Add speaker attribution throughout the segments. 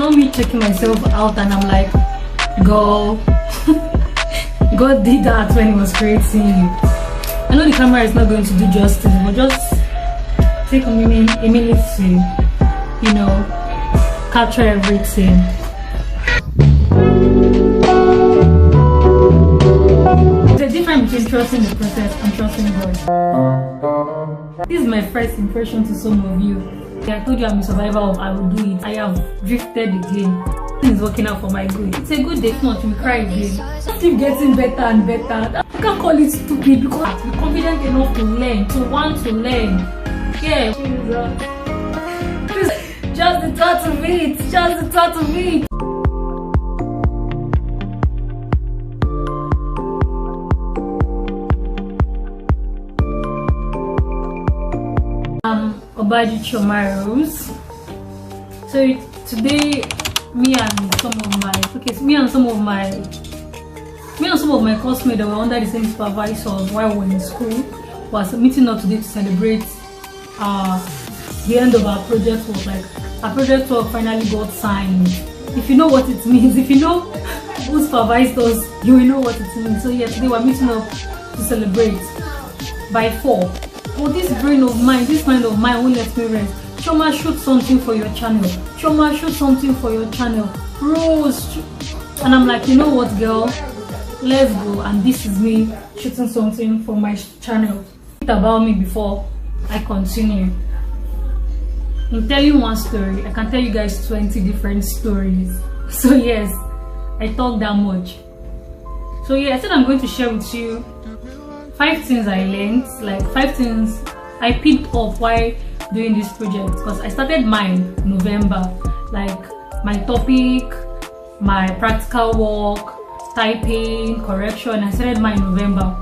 Speaker 1: not me checking myself out and I'm like, girl, God did that when he was creating you. I know the camera is not going to do justice, but just take a minute to, you know, capture everything. There's a difference between trusting the process and trusting God. This is my first impression to some of you. I told you I'm a survivor of I will do it. I have drifted again. Things working out for my good. It's a good day, if not, we cry again. I keep getting better and better. I can't call it stupid because we're confident enough to learn, to want to learn. Yeah, just the thought of it, just the thought of it. Obadi Choma Rose. So today, me and some of my classmates that were under the same supervisors while we were in school was meeting up today to celebrate the end of our project work. Like our project work finally got signed. If you know what it means, if you know who supervised us, you will know what it means. So yeah, today we're meeting up to celebrate by 4. Oh, this brain of mine, this mind of mine won't let me rest. Choma, shoot something for your channel. Choma, shoot something for your channel. Rose. And I'm like, you know what, girl? Let's go. And this is me shooting something for my channel. Think about me before I continue. In telling one story, I can tell you guys 20 different stories. So yes, I talk that much. So yeah, I said I'm going to share with you 5 things I learned, like 5 things I picked up while doing this project, because I started mine November, like my topic, my practical work, typing, correction. I started mine November.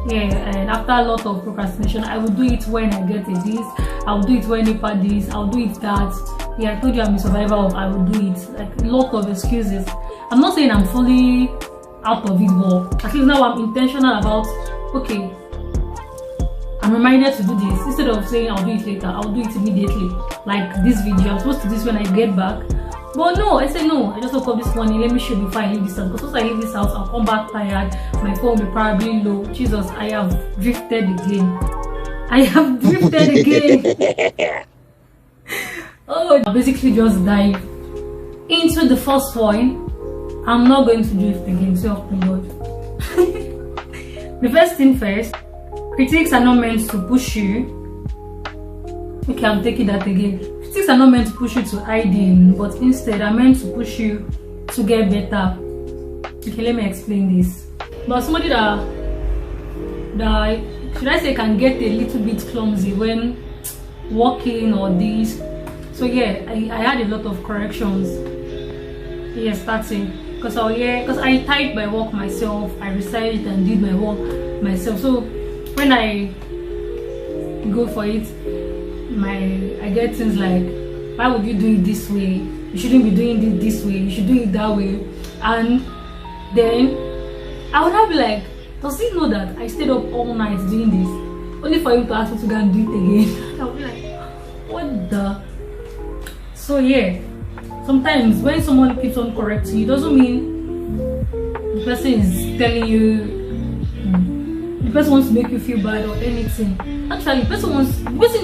Speaker 1: Yeah, and after a lot of procrastination, I will do it when I get a this, I will do it when I part this, I'll do it that. Yeah, I told you I'm a survivor of I will do it. Like a lot of excuses. I'm not saying I'm fully out of it, but at least now I'm intentional about, okay, I'm reminded to do this. Instead of saying I'll do it later, I'll do it immediately. Like this video, I'm supposed to do this when I get back. But no, I said no. I just woke up this morning, let me show you before I leave this house. Because once I leave this house, I'll come back tired. My phone will be probably low. Jesus, I have drifted again. I have drifted again. Oh, I basically just dive into the first point. I'm not going to drift again, so help me God. The first thing first, critics are not meant to push you. Okay, I'm taking that again. Critics are not meant to push you to hiding, but instead are meant to push you to get better. Okay, let me explain this. But somebody that should I say can get a little bit clumsy when walking or this. So yeah, I had a lot of corrections. Yeah, starting. Because I typed my work myself, I researched and did my work myself. So when I go for it, I get things like, why would you do it this way? You shouldn't be doing it this way, you should do it that way. And then I would have be like, does he know that I stayed up all night doing this? Only for him to ask me to go and do it again. I would be like, what the? So yeah, sometimes when someone keeps on correcting you, doesn't mean the person is telling you, the person wants to make you feel bad or anything. Actually, the person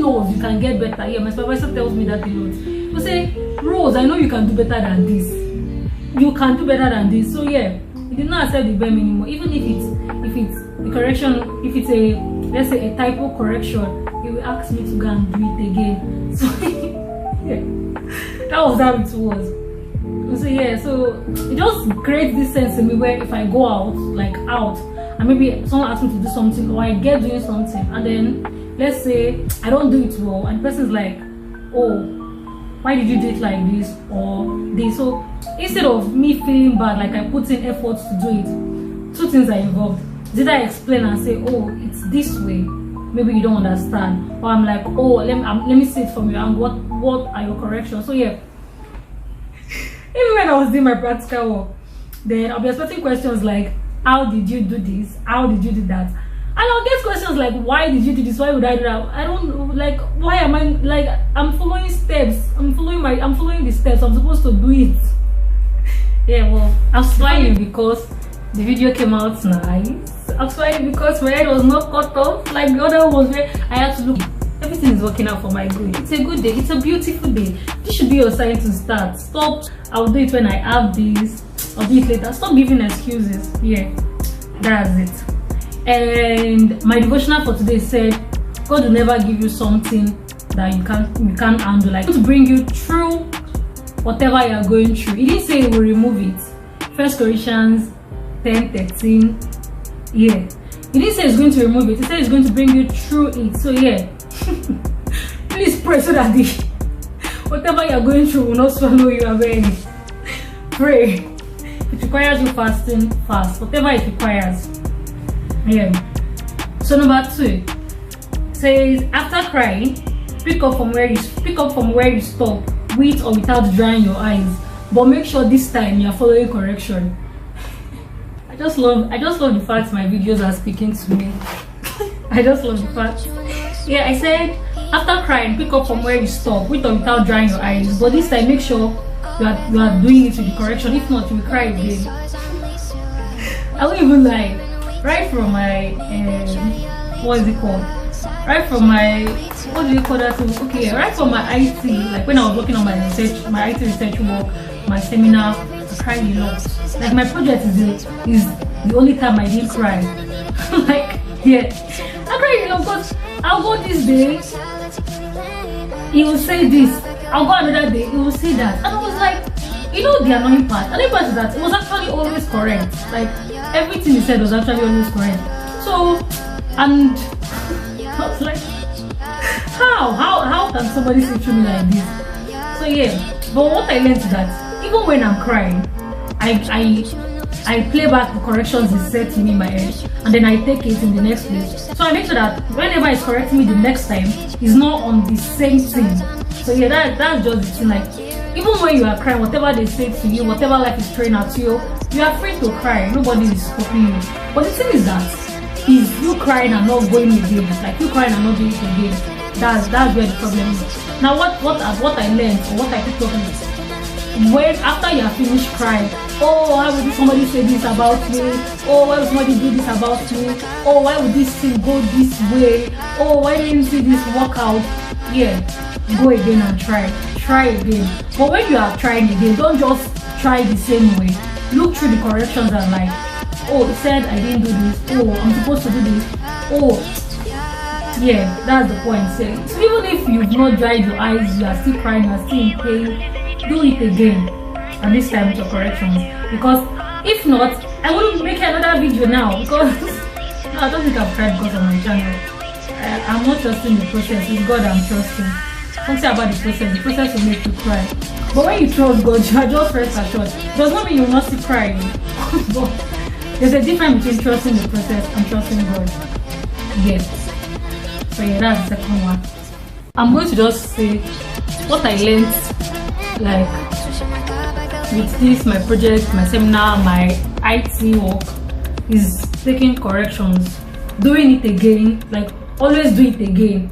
Speaker 1: knows you can get better. Yeah, my supervisor tells me that a lot. He say, Rose, I know you can do better than this. You can do better than this. So yeah, he did not accept the blame anymore. Even if it's the correction, if it's a, let's say, a typo correction, he will ask me to go and do it again. So yeah, that was how it was. So yeah, so it just creates this sense in me where if I go out, and maybe someone asks me to do something, or I get doing something, and then let's say I don't do it well, and the person's like, oh, why did you do it like this or this? So instead of me feeling bad, like I put in efforts to do it, 2 things are involved. Did I explain and say, oh, it's this way, maybe you don't understand, or I'm like, oh, let me see it from you, and what are your corrections? So yeah, even when I was doing my practical work, then I'll be expecting questions like, how did you do this? How did you do that? And I'll get questions like, why did you do this? Why would I do that? I don't know, like, why am I, like, I'm following steps. I'm following the steps. I'm supposed to do it. Yeah, well, I'm smiling because the video came out nice. I'm smiling because my head was not cut off like the other was where I had to look. Everything is working out for my good. It's a good day. It's a beautiful day. This should be your sign to start. Stop. I'll do it when I have this. I'll do it later. Stop giving excuses. Yeah, that's it. And my devotional for today said, God will never give you something that you can't handle. Like, to bring you through whatever you are going through. He didn't say he will remove it. 1 Corinthians 10:13. Yeah. He didn't say he's going to remove it. He said he's going to bring you through it. So yeah. Please pray so that whatever you are going through will not swallow you away. Pray. If it requires you fasting, fast. Whatever it requires. Yeah. So number 2 says, after crying, pick up from where you stop, with or without drying your eyes. But make sure this time you are following correction. I just love the fact my videos are speaking to me. I just love the fact. Yeah, I said after crying, pick up from where you stop, with or without drying your eyes. But this time make sure you are doing it with the correction. If not, you will cry again. I won't even lie. Right from my what is it called? Right from my, what do you call that? Okay, right from my IT, like when I was working on my IT research work, my seminar, I cried a lot. Like my project is the only time I didn't cry. Like, yeah, I cried a lot because I'll go this day, he will say this, I'll go another day, he will say that, and I was like, you know the annoying part is that it was actually always correct. Like everything he said was actually always correct. So, and I was like, how can somebody say to me like this? So yeah, but what I learned is that even when I'm crying, I play back the corrections he said to me in my head, and then I take it in the next place. So I make sure that whenever he's correcting me the next time, he's not on the same thing. So yeah, that's just the thing. Like, even when you are crying, whatever they say to you, whatever life is throwing at you, you are free to cry. Nobody is stopping you. But the thing is that if you crying and not going again, like you crying and not doing it again, that's where the problem is. Now what I learned, or what I picked up is, when after you have finished crying, oh, why would somebody say this about me? Oh, why would somebody do this about me? Oh, why would this thing go this way? Oh, why didn't you see this work out? Yeah, go again and try again. But when you are trying again, don't just try the same way. Look through the corrections and like, oh, it said I didn't do this. Oh, I'm supposed to do this. Oh, yeah, that's the point. So even if you've not dried your eyes, you are still crying, you are still in pain, do it again. And this time with your corrections. Because if not, I wouldn't make another video now, because no, I don't think I've tried because of my channel. I'm not trusting the process. It's God I'm trusting. Don't say about the process will make you cry. But when you trust God, you are just rest assured. Does not mean you will not still cry. But there's a difference between trusting the process and trusting God. Yes. So yeah, that's the second one. I'm going to just say what I learned, like with this, my project, my seminar, my IT work, is taking corrections, doing it again, like always do it again,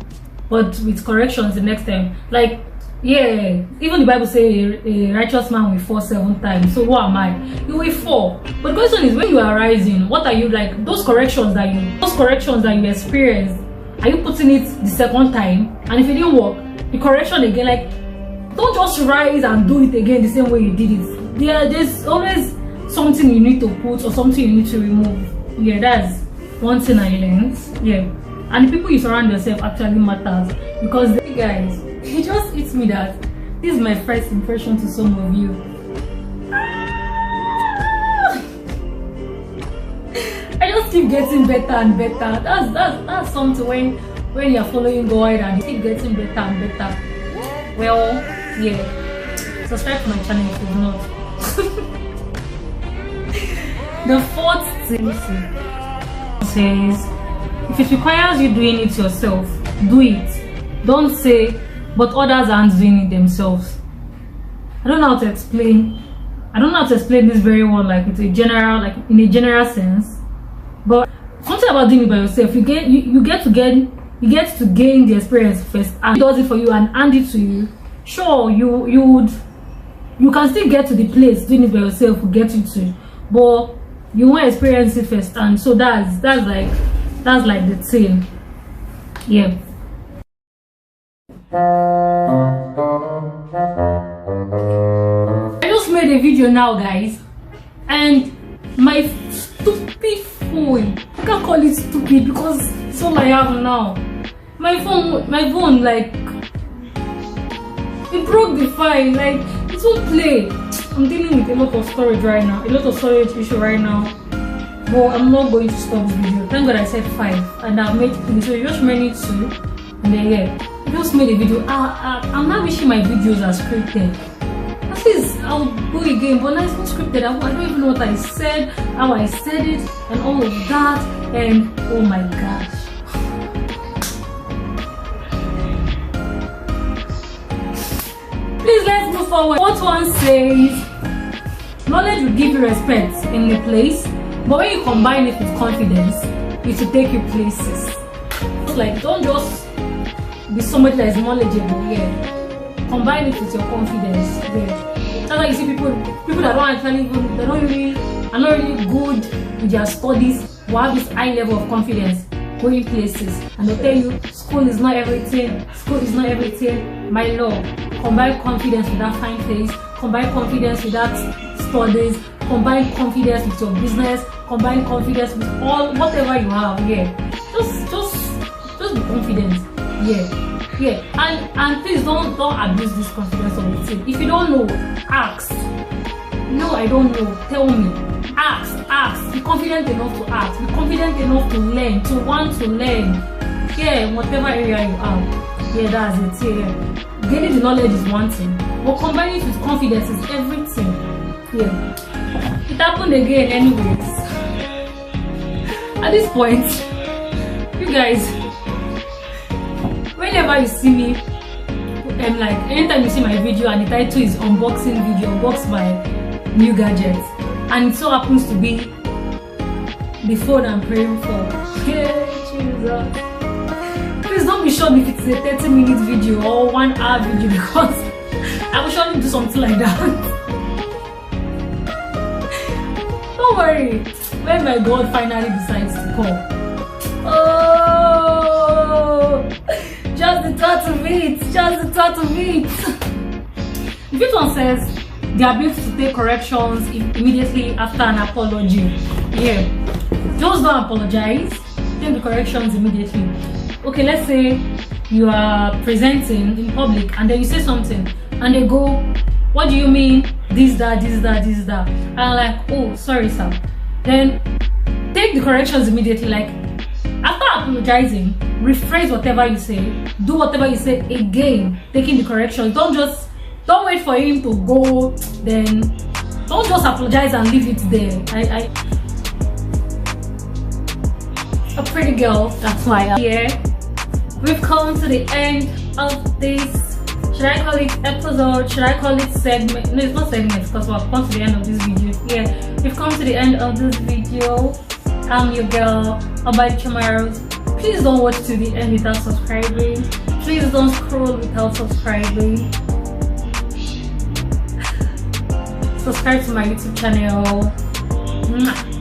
Speaker 1: but with corrections the next time. Like, yeah, even the Bible says a righteous man will fall 7 times. So what am I? You will fall. But the question is, when you are rising, what are you, like those corrections that you experienced, are you putting it the second time? And if it didn't work, the correction again, like don't just rise and do it again the same way you did it. There's always something you need to put or something you need to remove. Yeah, that's one thing I learned. Yeah. And the people you surround yourself actually matters, because guys, it just hits me that this is my first impression to some of you. I just keep getting better and better. That's something when you're following God and you keep getting better and better. Well, yeah, subscribe to my channel if you've not. The fourth thing says, if it requires you doing it yourself, do it. Don't say, but others aren't doing it themselves. I don't know how to explain this very well, like with a general, like in a general sense. But something about doing it by yourself, you get to gain the experience first, and does it for you and hand it to you. Sure, you can still get to the place doing it by yourself will get you to, but you want to experience it first, and so that's like the thing. Yeah. I just made a video now, guys, and my stupid phone, I can't call it stupid because it's all I have now. My phone like it broke the file, like it won't play. I'm dealing with a lot of storage right now, a lot of storage issue right now, but I'm not going to stop this video. Thank God I said 5 and I've made 3, so you just made it 2, and then yeah, I just made a video. I'm not wishing my videos are scripted. At least I'll go again, but now it's not scripted. I don't even know what I said, how I said it, and all of that, and oh my gosh. Please, let's move forward. What one says, knowledge will give you respect in the place, but when you combine it with confidence, it will take you places. It's like, don't just be somebody that is knowledgeable, yeah. Combine it with your confidence, yeah. That's why you see people that don't actually even, are not really good with their studies, but have this high level of confidence going places, and they'll tell you school is not everything, my love. Combine confidence with that fine face, combine confidence with that studies, combine confidence with your business, combine confidence with all whatever you have. Yeah, just be confident. Yeah, and please don't abuse this confidence of the thing. If you don't know, ask. No, I don't know, tell me. Ask. Be confident enough to ask. Be confident enough to learn, to want to learn. Yeah, whatever area you are. Yeah, that's it. Yeah. Gaining the knowledge is one thing, but combining it with confidence is everything. Yeah. It happened again anyways. At this point, you guys, whenever you see me, like anytime you see my video and the title is unboxing video, unboxed by new gadgets, and it so happens to be the phone I'm praying for. Yeah, Jesus. Please don't be sure if it's a 30-minute video or 1 hour video, because I will surely do something like that. Don't worry, when my God finally decides to come. Oh, just the thought of it. The fifth one says the ability to take corrections immediately after an apology. Yeah, just don't apologize, take the corrections immediately. Okay, let's say you are presenting in public and then you say something and they go, what do you mean? This, that. And I'm like, oh, sorry, sir. Then take the corrections immediately. Like, after apologizing, rephrase whatever you say, do whatever you say again, taking the corrections. Don't wait for him to go, then don't just apologize and leave it there. A pretty girl, that's why I'm here. We've come to the end of this, should I call it episode, should I call it segment? No, it's not segment because we've come to the end of this video. Yeah, we've come to the end of this video. I'm your girl, Obadi Chamaros. Please don't watch to the end without subscribing. Please don't scroll without subscribing. Subscribe to my YouTube channel. Mwah.